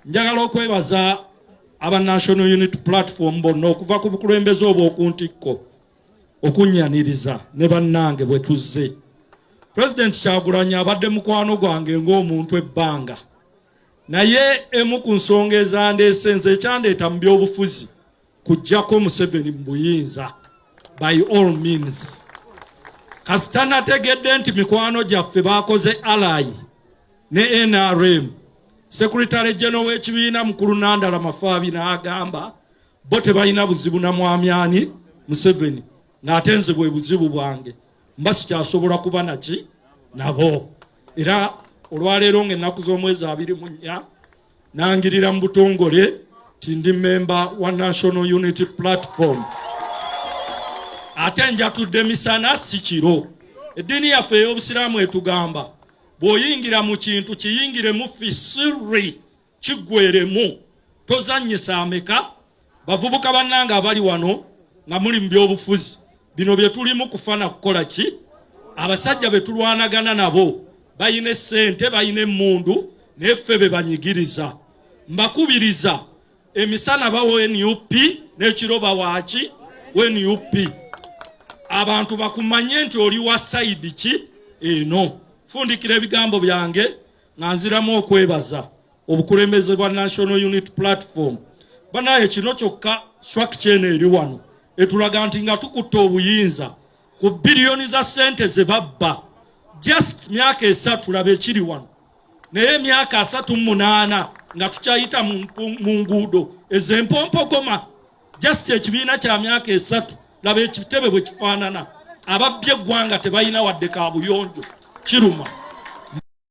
njagala okwebaza aba National Unity Platform bonna okuva ku bukulembeze obwo okuntikko okunyaniriza ne bannange bwe tuzze. President Kyagulanyi abadde mukwano gwange ng'omuntu ebbanga, naye emu ku nsonga ezandeese nze ekyandeeta mu byobufuzi kujjako Museveni mu buyinza by all means. Kasita nategedde nti mikwano gyaffe baakoze alai ne NRM, Secretary General w'ekibiina mukulu Nandala Mafaabi n'agamba bo tebalina buzibu na mwamyani Museveni, ng'ate nze bwe buzibu bwange mba sikyasobola kuba naki nabo. Era olwaleero ng'ennaku z'omwezi 24 nangirira mu butongole ti ndi memba wa National Unity Platform. Ate njatudde misana si kiro. Eddiini yaffe ey'Obusiraamu etugamba bw'oyingira mu kintu kiyingiremu fisiri kiggweremu, tozannyisa ameka. Bavubuka bannanga abali wano nga muli mu byobufuzi, bino bye tulimu kufana kukola ki? Abasajja be tulwanagana nabo bayina ssente, bayina emmundu, neffe be banyigiriza. Mbakubiriza emisana bawo NUP n'ekiro bawaaki NUP. Abantu bakumanye nti oli wa side ki eno. Fundikira ebigambo byange nga nziramu okwebaza obukulembeze bwa National Unity Platform. Banaye kino kyokka swak kyene eri wano etulaga nti nga tukutte obuyinza ku biliyoni za sente ze babba. Just myaka 3 tulabe ekiri wano, naye myaka 38 nga tukyayita mu nguudo ez'empompogoma. Just ekibiina kya myaka 3 laba ekitebe bwe kifaanana. Ababbye eggwanga tebalina wadde kaabuyonjo kiruma.